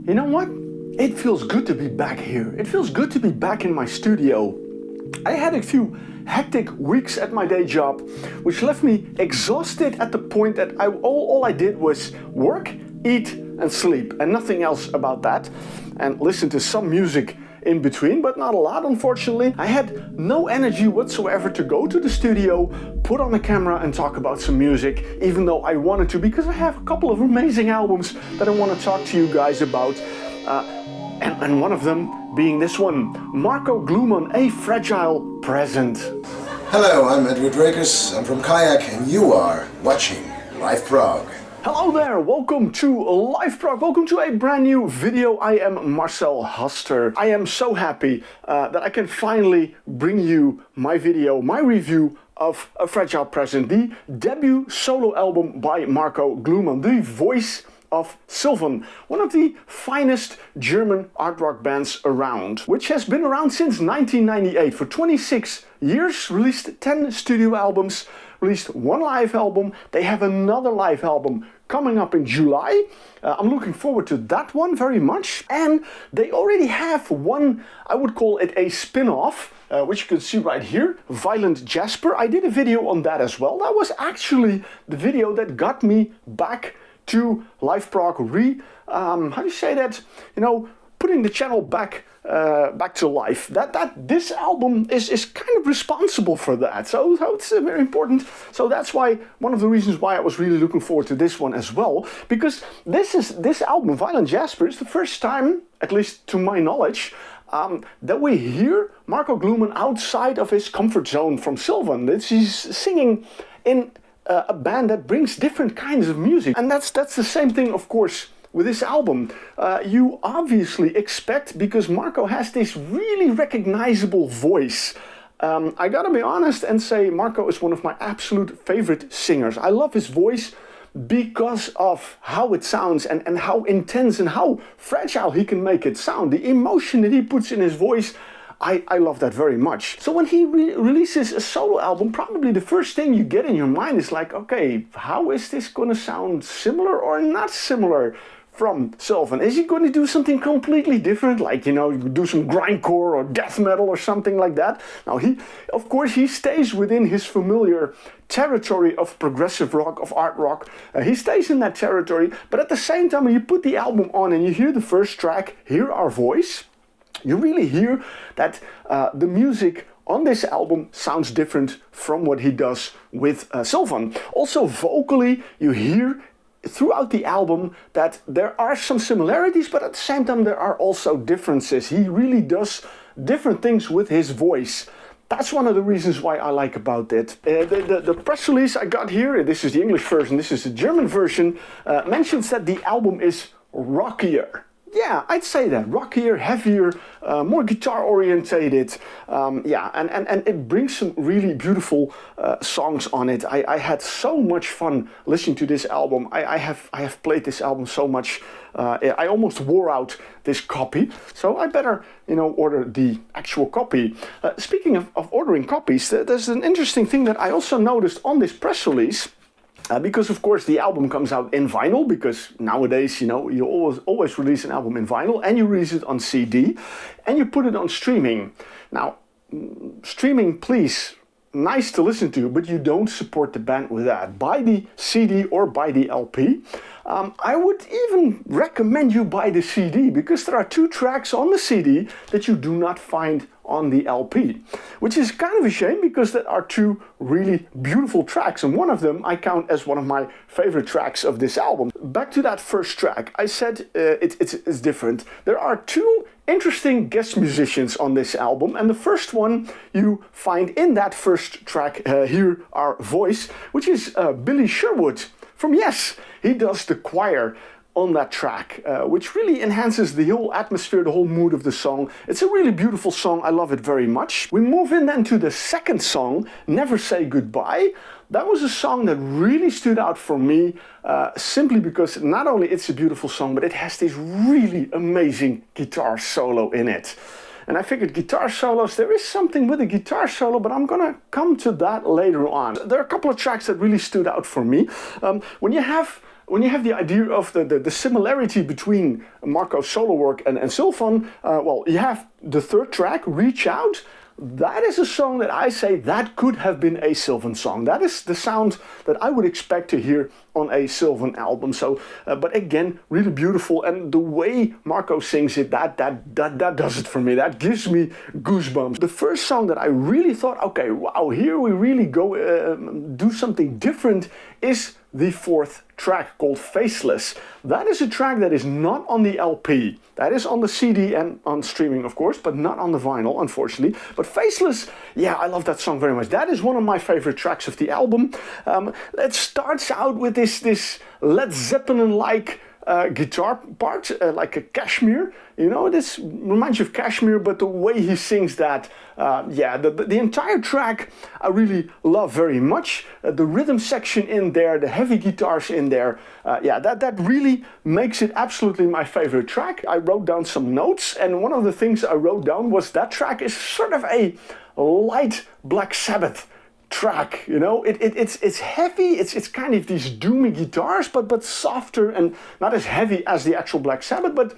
You know what? It feels good to be back here. It feels good to be back in my studio. I had a few hectic weeks at my day job, which left me exhausted at the point that all I did was work, eat and sleep, and nothing else about that, and listen to some music in between, but not a lot, unfortunately. I had no energy whatsoever to go to the studio, put on the camera and talk about some music, even though I wanted to, because I have a couple of amazing albums that I want to talk to you guys about. And one of them being this one, Marco Glühmann, A Fragil Present. Hello, I'm Edward Rakers, I'm from Kayak, and you are watching LiveProg. Hello there, welcome to LiveProg, welcome to a brand new video. I am Marcel Haster. I am so happy that I can finally bring you my video, my review of A Fragil Present, the debut solo album by Marco Glühmann, the voice of Sylvan, one of the finest German art rock bands around, which has been around since 1998 for 26 years, released 10 studio albums, released one live album. They have another live album coming up in July. I'm looking forward to that one very much. And they already have one, I would call it a spin-off, which you can see right here, Violent Jasper. I did a video on that as well. That was actually the video that got me back to LiveProg, how do you say that? You know, putting the channel back to life. This album is kind of responsible for that. So it's very important. So that's why one of the reasons why I was really looking forward to this one as well, because this album, Violent Jasper, is the first time, at least to my knowledge, that we hear Marco Glühmann outside of his comfort zone from Sylvan. He's singing in a band that brings different kinds of music, and that's the same thing, of course, with this album. You obviously expect, because Marco has this really recognizable voice. I gotta be honest and say Marco is one of my absolute favorite singers. I love his voice because of how it sounds and how intense and how fragile he can make it sound. The emotion that he puts in his voice, I love that very much. So when he releases a solo album, probably the first thing you get in your mind is like, okay, how is this going to sound similar or not similar from Sylvan? Is he going to do something completely different, like, you know, do some grindcore or death metal or something like that? Now, of course, he stays within his familiar territory of progressive rock, of art rock. He stays in that territory, but at the same time, when you put the album on and you hear the first track, Hear Our Voice, you really hear that the music on this album sounds different from what he does with Sylvan. Also vocally, you hear throughout the album that there are some similarities, but at the same time there are also differences. He really does different things with his voice. That's one of the reasons why I like about it. The press release I got here, this is the English version, this is the German version, mentions that the album is rockier. Yeah, I'd say that. Rockier, heavier, more guitar orientated. Yeah, and it brings some really beautiful songs on it. I had so much fun listening to this album. I have played this album so much. I almost wore out this copy, so I better, you know, order the actual copy. Speaking of ordering copies, there's an interesting thing that I also noticed on this press release. Because of course the album comes out in vinyl, because nowadays, you know, you always release an album in vinyl and you release it on CD and you put it on streaming. Now, streaming, please, nice to listen to, but you don't support the band with that. Buy the CD or buy the LP. I would even recommend you buy the CD, because there are 2 tracks on the CD that you do not find on the LP, which is kind of a shame, because there are 2 really beautiful tracks, and one of them I count as one of my favorite tracks of this album. Back to that first track, I said it's different. There are 2 interesting guest musicians on this album, and the first one you find in that first track, Hear Our Voice, which is Billy Sherwood from Yes. He does the choir on that track, which really enhances the whole atmosphere, the whole mood of the song. It's a really beautiful song. I love it very much. We move in then to the second song, Never Say Goodbye. That was a song that really stood out for me, simply because not only it's a beautiful song, but it has this really amazing guitar solo in it. And I figured guitar solos, there is something with a guitar solo, but I'm gonna come to that later on. There are a couple of tracks that really stood out for me. When you have when you have the idea of the similarity between Marco's solo work and Sylvan, well, you have the third track, Reach Out. That is a song that I say that could have been a Sylvan song. That is the sound that I would expect to hear on a Sylvan album. So, but again, really beautiful, and the way Marco sings it, that does it for me. That gives me goosebumps. The first song that I really thought, okay, wow, here we really go do something different, is the fourth track called Faceless. That is a track that is not on the LP. That is on the CD and on streaming, of course, but not on the vinyl, unfortunately. But Faceless, yeah, I love that song very much. That is one of my favorite tracks of the album. It starts out with this Led Zeppelin-like guitar part, like a Kashmir. You know, this reminds you of Kashmir, but the way he sings that, yeah, the entire track I really love very much. The rhythm section in there, the heavy guitars in there, yeah, that really makes it absolutely my favorite track. I wrote down some notes, and one of the things I wrote down was that track is sort of a light Black Sabbath track, you know. It's heavy, it's kind of these doomy guitars, but softer and not as heavy as the actual Black Sabbath. But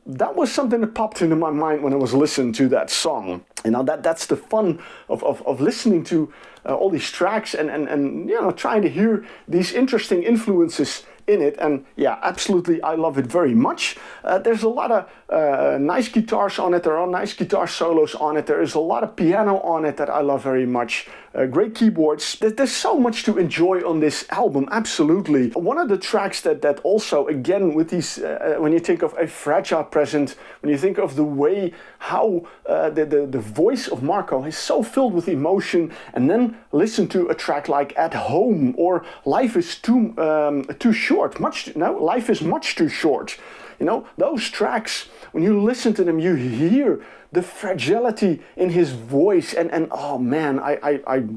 that was something that popped into my mind when I was listening to that song. You know, that's the fun of listening to all these tracks and you know, trying to hear these interesting influences in it. And yeah, absolutely, I love it very much. There's a lot of nice guitars on it. There are nice guitar solos on it. There is a lot of piano on it that I love very much. Great keyboards. There's so much to enjoy on this album, absolutely. One of the tracks that also, again, with these, when you think of A Fragile Present, when you think of the way how the voice of Marco is so filled with emotion, and then listen to a track like At Home or Life is Too Short. Life is Much Too Short. You know, those tracks, when you listen to them, you hear the fragility in his voice, and oh man,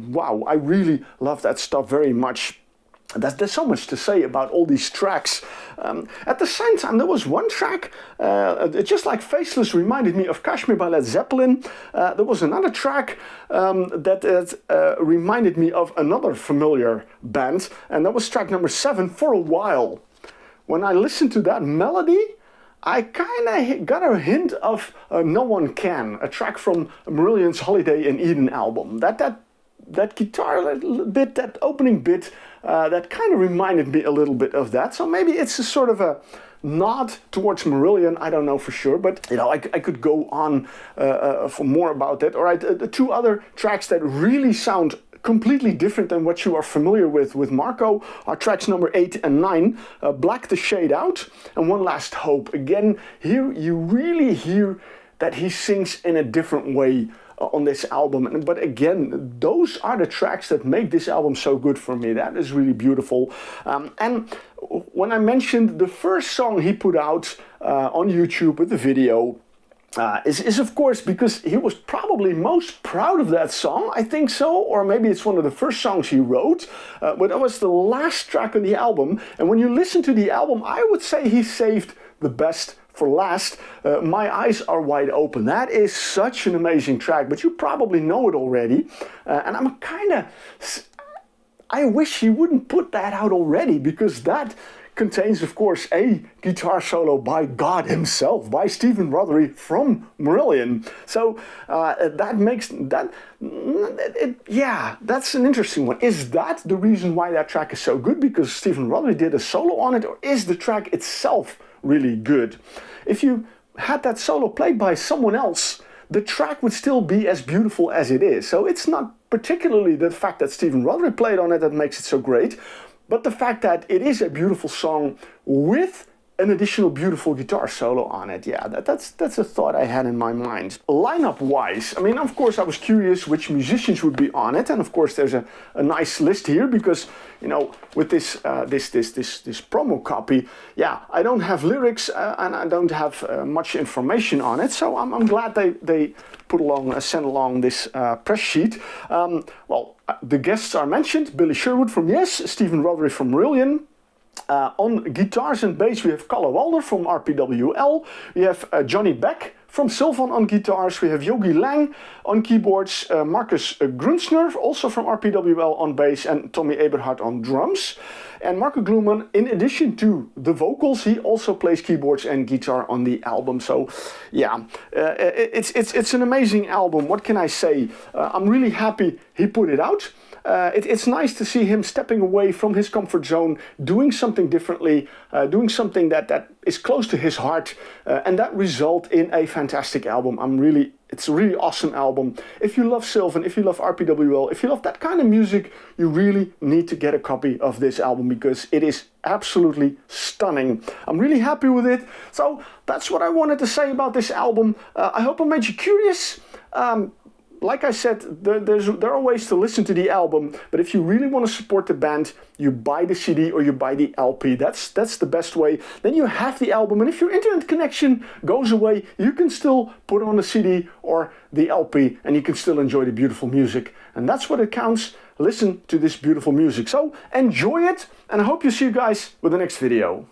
wow, I really love that stuff very much. There's so much to say about all these tracks. At the same time, there was one track, just like Faceless reminded me of Kashmir by Led Zeppelin. There was another track that reminded me of another familiar band, and that was track number 7, For a While. When I listened to that melody, I kind of got a hint of No One Can, a track from Marillion's Holiday in Eden album. That guitar bit, that opening bit, that kind of reminded me a little bit of that. So maybe it's a sort of a nod towards Marillion, I don't know for sure, but you know, I could go on for more about that. All right, the two other tracks that really sound completely different than what you are familiar with Marco are tracks number 8 and 9, Black the Shade Out and One Last Hope. Again, here you really hear that he sings in a different way on this album, but again, those are the tracks that make this album so good for me. That is really beautiful. And when I mentioned the first song he put out on YouTube with the video, is of course because he was probably most proud of that song, I think so, or maybe it's one of the first songs he wrote, but that was the last track on the album. And when you listen to the album, I would say he saved the best for last. My Eyes Are Wide Open. That is such an amazing track, but you probably know it already, and I'm kind of, I wish he wouldn't put that out already, because that contains, of course, a guitar solo by God himself, by Stephen Rothery from Marillion. So that makes that, yeah, that's an interesting one. Is that the reason why that track is so good? Because Stephen Rothery did a solo on it, or is the track itself really good? If you had that solo played by someone else, the track would still be as beautiful as it is. So it's not particularly the fact that Stephen Rothery played on it that makes it so great, but the fact that it is a beautiful song with an additional beautiful guitar solo on it. Yeah, that's a thought I had in my mind. Lineup-wise, I mean, of course, I was curious which musicians would be on it, and of course, there's a nice list here because, you know, with this promo copy, yeah, I don't have lyrics and I don't have much information on it, so I'm glad they sent along this press sheet. Well, the guests are mentioned: Billy Sherwood from Yes, Stephen Rothery from Marillion. On guitars and bass, we have Kalle Walder from RPWL. We have Johnny Beck from Sylvan on guitars. We have Yogi Lang on keyboards. Marcus Grunzner, also from RPWL, on bass, and Tommy Eberhard on drums. And Marco Glühmann, in addition to the vocals, he also plays keyboards and guitar on the album. So yeah, it's an amazing album. What can I say? I'm really happy he put it out. It's nice to see him stepping away from his comfort zone, doing something differently, doing something that is close to his heart, and that result in a fantastic album. It's a really awesome album. If you love Sylvan, if you love RPWL, if you love that kind of music, you really need to get a copy of this album because it is absolutely stunning. I'm really happy with it. So that's what I wanted to say about this album. I hope I made you curious. Like I said, there are ways to listen to the album, but if you really want to support the band, you buy the CD or you buy the LP. That's the best way. Then you have the album, and if your internet connection goes away, you can still put on the CD or the LP, and you can still enjoy the beautiful music. And that's what it counts. Listen to this beautiful music. So enjoy it, and I hope to see you guys with the next video.